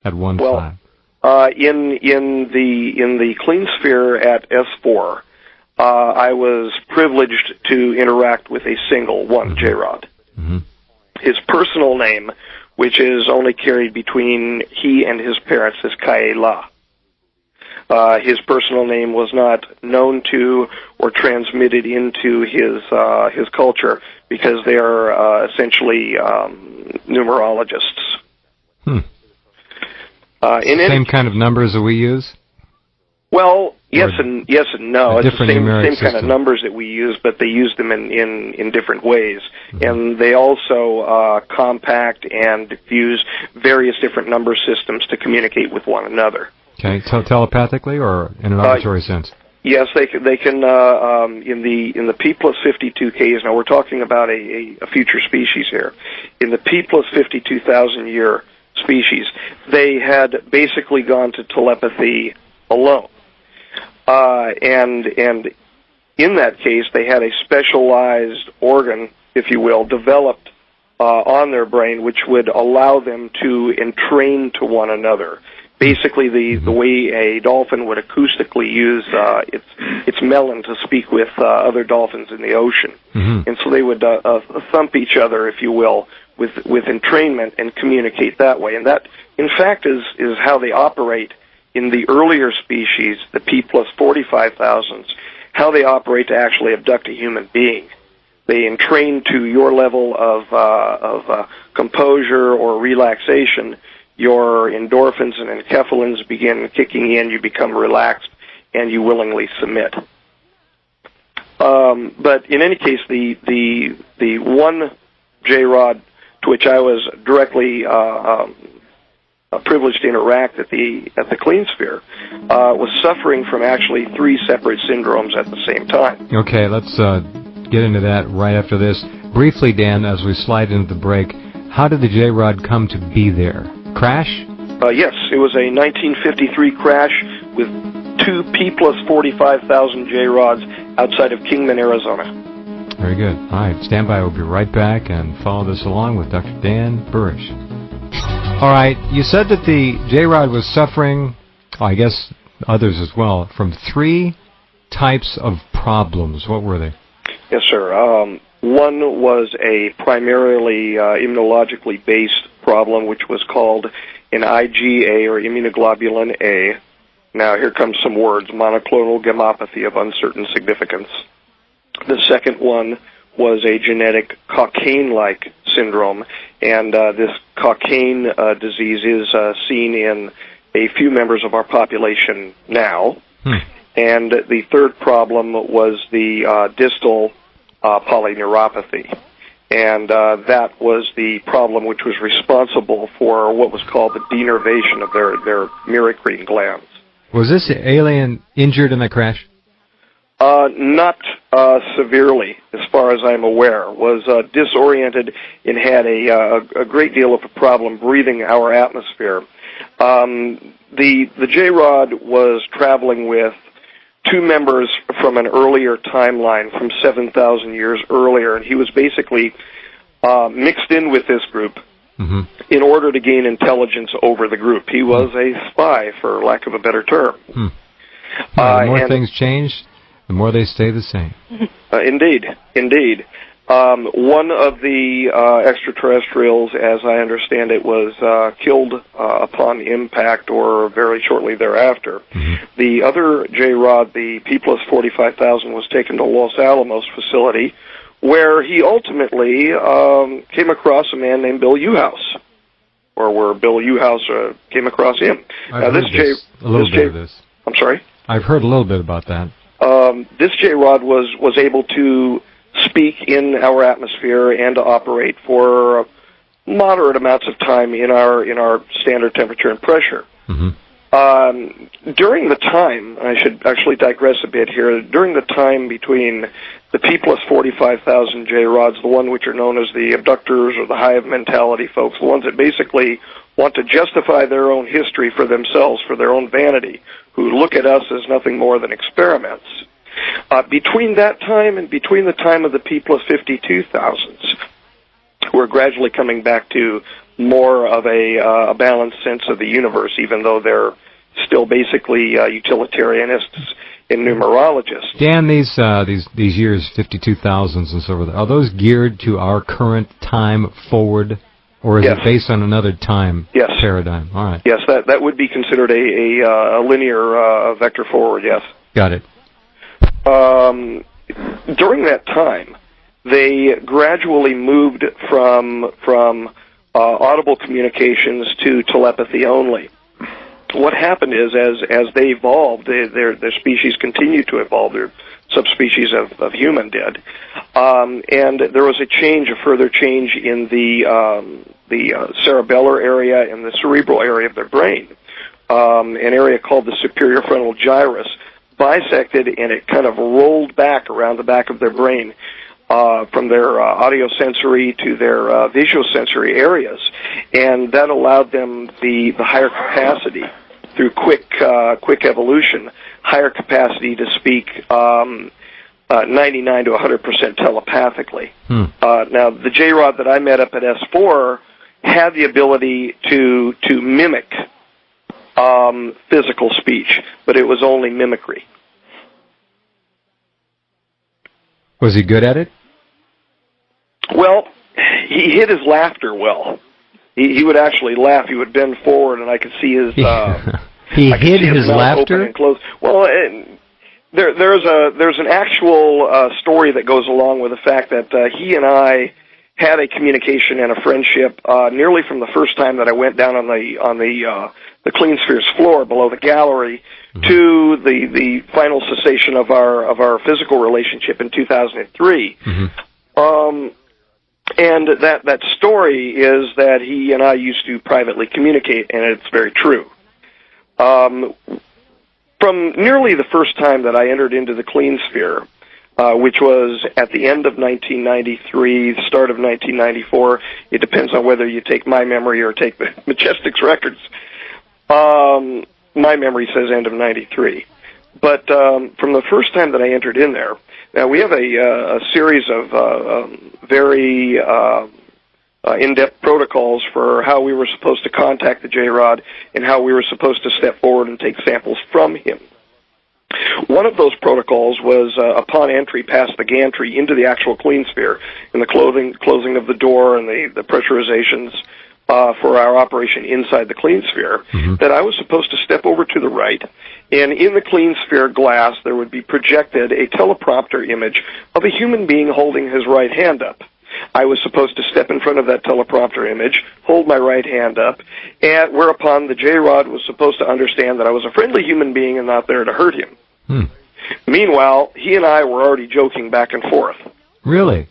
at one time? In the clean sphere at S4, I was privileged to interact with a single one, jrod. Mm-hmm. His personal name, which is only carried between he and his parents, is Kaela. His personal name was not known to or transmitted into his culture because they are essentially numerologists. Same kind of numbers that we use? Well, yes and no. It's the same kind of numbers that we use, but they use them in different ways. Mm-hmm. And they also compact and diffuse various different number systems to communicate with one another. Okay, telepathically or in an auditory sense? Yes, they can. In the P plus 52Ks. Now we're talking about a future species here. In the P plus 52,000 year species, they had basically gone to telepathy alone, and in that case, they had a specialized organ, if you will, developed on their brain, which would allow them to entrain to one another. Basically, the way a dolphin would acoustically use its melon to speak with other dolphins in the ocean. Mm-hmm. And so they would thump each other, if you will, with entrainment and communicate that way. And that, in fact, is how they operate in the earlier species, the P plus 45,000s, how they operate to actually abduct a human being. They entrain to your level of composure or relaxation. Your endorphins and enkephalins begin kicking in, you become relaxed, and you willingly submit. But in any case, the one jrod to which I was directly privileged to interact at the clean sphere was suffering from actually 3 separate syndromes at the same time. Okay, let's get into that right after this. Briefly, Dan, as we slide into the break, how did the jrod come to be there? Crash? Yes, it was a 1953 crash with 2 P plus 45,000 jrods outside of Kingman, Arizona. Very good. All right, stand by. We'll be right back and follow this along with Dr. Dan Burisch. All right, you said that the jrod was suffering, I guess others as well, from 3 types of problems. What were they? Yes, sir. One was a primarily immunologically based problem, which was called an IgA, or immunoglobulin A. Now, here comes some words: monoclonal gammopathy of uncertain significance. The second one was a genetic Cockayne-like syndrome, and this Cockayne disease is seen in a few members of our population now. And the third problem was the distal polyneuropathy. And that was the problem which was responsible for what was called the denervation of their myricrine glands. Was this alien injured in that crash? Not severely, as far as I'm aware. Was disoriented and had a great deal of a problem breathing our atmosphere. The jrod was traveling with 2 members from an earlier timeline, from 7,000 years earlier, and he was basically mixed in with this group in order to gain intelligence over the group. He was a spy, for lack of a better term. The more things change, the more they stay the same. Indeed. One of the extraterrestrials, as I understand it, was killed upon impact or very shortly thereafter. The other jrod, the P plus 45,000, was taken to Los Alamos facility, where he ultimately came across a man named Bill Uhouse, or where Bill Uhouse came across him. I've heard a little bit of this. I'm sorry? I've heard a little bit about that. This jrod was able to speak in our atmosphere and to operate for moderate amounts of time in our standard temperature and pressure. During the time, I should actually digress a bit here, during the time between the P plus 45,000 jrods, the one which are known as the abductors or the hive mentality folks, the ones that basically want to justify their own history for themselves, for their own vanity, who look at us as nothing more than experiments. Between that time and between the time of the P plus 52,000s, were we're gradually coming back to more of a balanced sense of the universe, even though they're still basically utilitarianists and numerologists. Dan, these years, 52,000s and so forth, are those geared to our current time forward, or is Yes. it based on another time Yes. paradigm? All right. Yes, that would be considered a linear vector forward, yes. Got it. During that time, they gradually moved from audible communications to telepathy only. What happened is, as they evolved, their species continued to evolve. Their subspecies of human did, and there was a further change in the cerebellar area and the cerebral area of their brain. An area called the superior frontal gyrus bisected, and it kind of rolled back around the back of their brain, from their audiosensory to their visuosensory areas, and that allowed them the higher capacity through quick evolution, higher capacity to speak 99 to 100% telepathically. Now, the jrod that I met up at S4 had the ability to mimic physical speech, but it was only mimicry. Was he good at it? Well, he hid his laughter well. He would actually laugh. He would bend forward, and I could see his. He hid his mouth laughter? open and close. Well, there's an actual story that goes along with the fact that he and I had a communication and a friendship nearly from the first time that I went down on the Clean Spheres floor below the gallery to the final cessation of our physical relationship in 2003. And that story is that he and I used to privately communicate, and it's very true. From nearly the first time that I entered into the Clean Sphere, which was at the end of 1993, the start of 1994, it depends on whether you take my memory or take the Majestic's records. My memory says end of 93. But from the first time that I entered in there, now we have a series of very in-depth protocols for how we were supposed to contact the jrod and how we were supposed to step forward and take samples from him. One of those protocols was upon entry past the gantry into the actual Clean Sphere, and the closing of the door and the pressurizations for our operation inside the Clean Sphere, that I was supposed to step over to the right, and in the Clean Sphere glass there would be projected a teleprompter image of a human being holding his right hand up. I was supposed to step in front of that teleprompter image, hold my right hand up, and whereupon the jrod was supposed to understand that I was a friendly human being and not there to hurt him. Meanwhile, he and I were already joking back and forth. Really?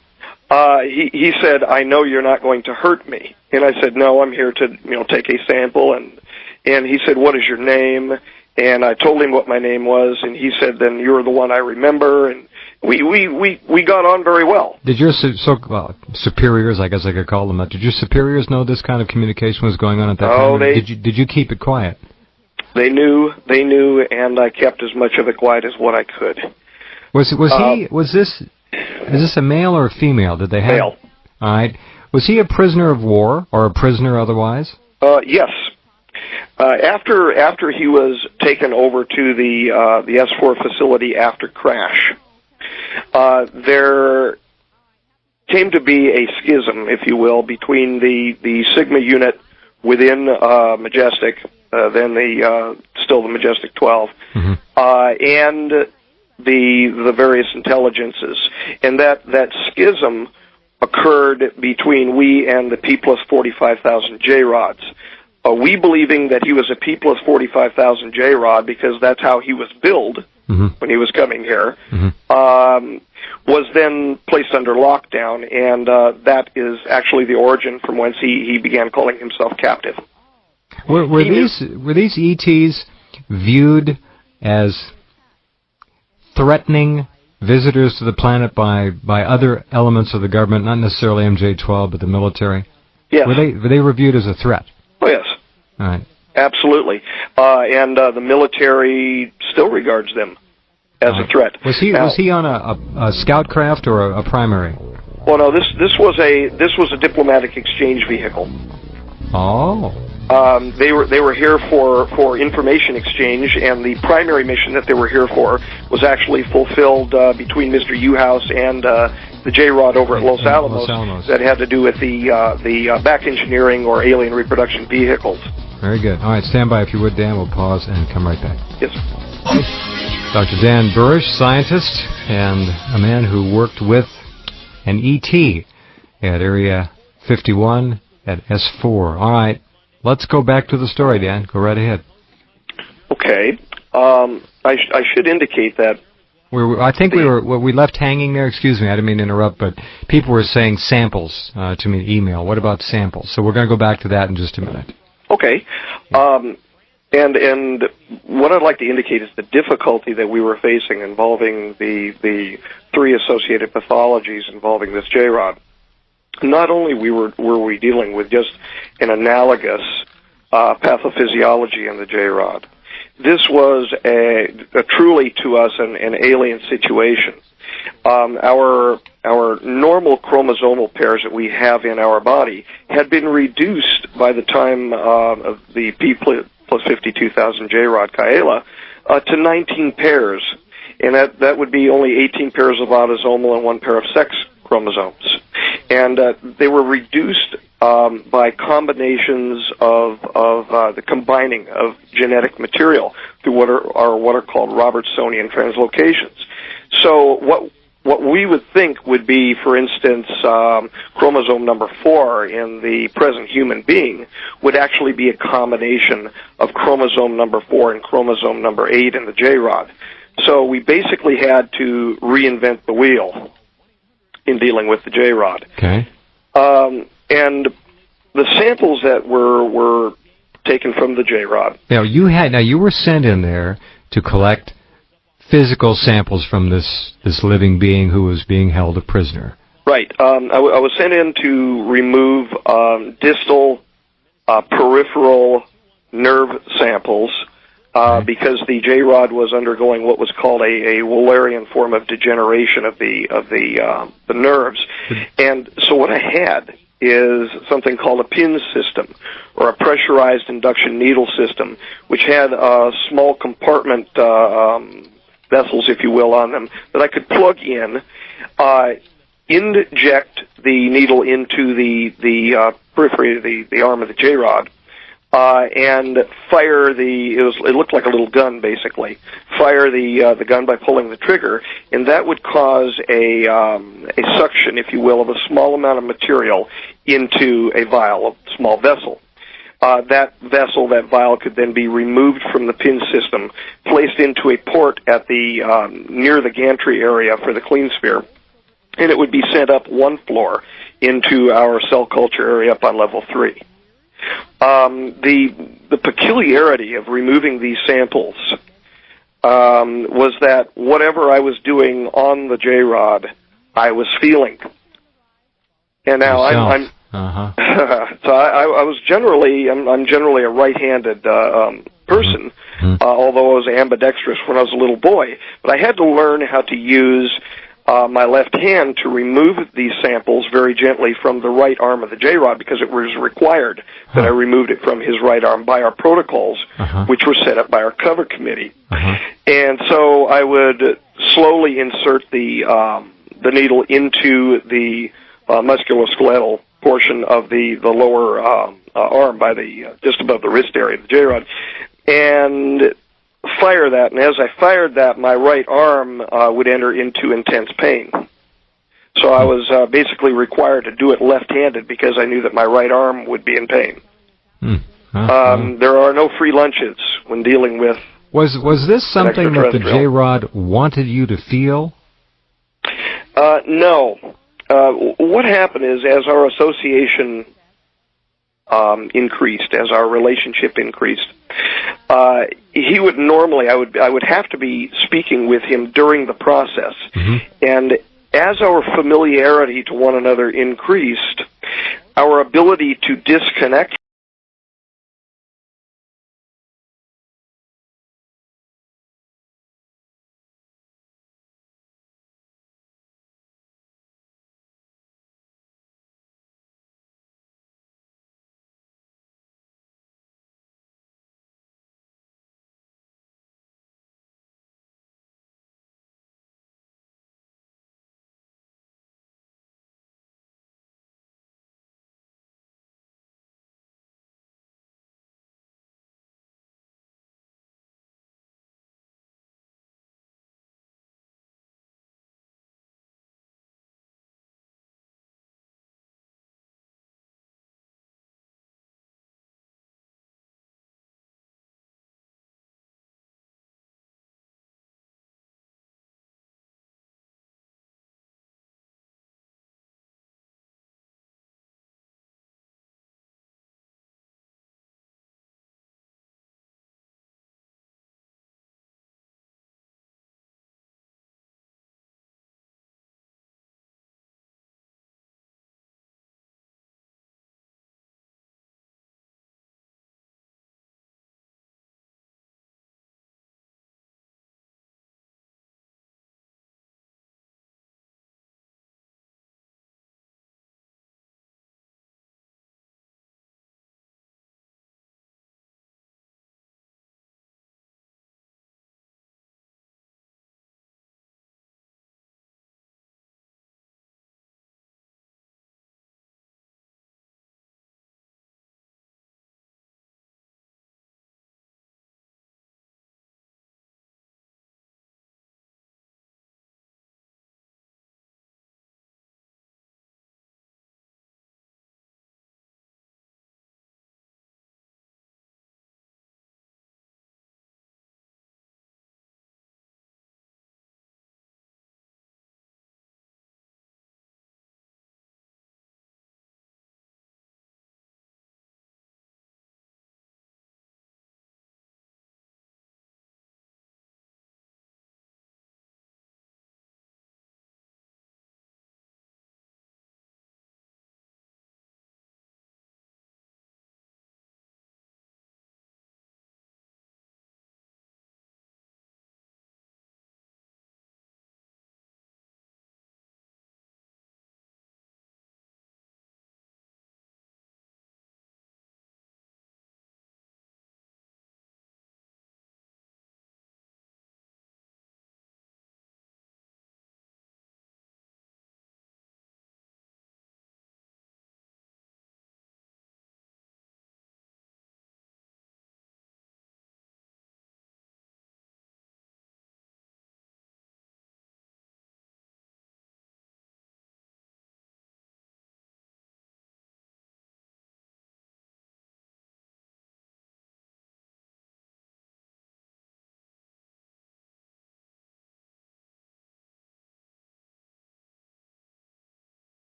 He said, "I know you're not going to hurt me." And I said, "No, I'm here to take a sample." And he said, "What is your name?" And I told him what my name was, and he said, "Then you're the one I remember." And we got on very well. Did your superiors, I guess I could call them that, did your superiors know this kind of communication was going on at that time? Did you keep it quiet? They knew, and I kept as much of it quiet as what I could. Is this a male or a female? Did they have male? All right. Was he a prisoner of war or a prisoner otherwise? Yes. After he was taken over to the S4 facility after crash, there came to be a schism, if you will, between the Sigma unit within Majestic, then still the Majestic 12, and the various intelligences, and that schism occurred between we and the P plus 45,000 jrods. We believing that he was a P plus 45,000 jrod because that's how he was billed when he was coming here, was then placed under lockdown, and that is actually the origin from whence he began calling himself captive. Were these ETs viewed as threatening visitors to the planet by other elements of the government, not necessarily MJ-12, but the military? Yes. Were they reviewed as a threat? Oh, yes. All right. Absolutely. And the military still regards them as a threat. Was he on a scout craft or a primary? Well, no, this was a diplomatic exchange vehicle. Oh. They were here for information exchange, and the primary mission that they were here for was actually fulfilled between Mr. Uhouse and the jrod over at Los Alamos. That had to do with the back engineering or alien reproduction vehicles. Very good. All right, stand by if you would, Dan. We'll pause and come right back. Yes. Dr. Dan Burisch, scientist and a man who worked with an ET at Area 51 at S4. All right, let's go back to the story, Dan. Go right ahead. Okay. I should indicate that I think we left hanging there. Excuse me, I didn't mean to interrupt, but people were saying samples to me in email. What about samples? So we're going to go back to that in just a minute. Okay. And what I'd like to indicate is the difficulty that we were facing involving the three associated pathologies involving this jrod. Not only were we dealing with just an analogous pathophysiology in the jrod, this was a truly to us an alien situation. Our normal chromosomal pairs that we have in our body had been reduced by the time of the P plus 52,000 jrod Kaela to 19 pairs, and that would be only 18 pairs of autosomal and 1 pair of sex chromosomes. And they were reduced by combinations of the combining of genetic material through what are called Robertsonian translocations. So what we would think would be, for instance, chromosome number 4 in the present human being would actually be a combination of chromosome number 4 and chromosome number 8 in the jrod. So we basically had to reinvent the wheel in dealing with the jrod. Okay. And the samples that were taken from the jrod. Now you were sent in there to collect physical samples from this living being who was being held a prisoner. Right. I was sent in to remove distal, peripheral nerve samples because the jrod was undergoing what was called a Wallerian form of degeneration of the nerves. And so what I had is something called a pin system, or a pressurized induction needle system, which had small compartment vessels, if you will, on them that I could plug in, inject the needle into the periphery of the arm of the jrod, and fire it looked like a little gun, basically. Fire the gun by pulling the trigger, and that would cause a suction, if you will, of a small amount of material into a vial, a small vessel. That vial could then be removed from the pin system, placed into a port at the near the gantry area for the clean sphere, and it would be sent up one floor into our cell culture area up on level 3. The peculiarity of removing these samples was that whatever I was doing on the jrod, I was feeling. And now I'm so I was generally I'm generally a right-handed person, although I was ambidextrous when I was a little boy. But I had to learn how to use my left hand to remove these samples very gently from the right arm of the jrod, because it was required that I removed it from his right arm by our protocols, which were set up by our cover committee. And so I would slowly insert the needle into the musculoskeletal portion of the lower arm by the just above the wrist area of the jrod, and fire that. And as I fired that, my right arm would enter into intense pain. So I was basically required to do it left-handed because I knew that my right arm would be in pain. There are no free lunches when dealing with. Was this something that the jrod wanted you to feel? No. What happened is, as our association increased, as our relationship increased, he would normally, I would have to be speaking with him during the process, and as our familiarity to one another increased, our ability to disconnect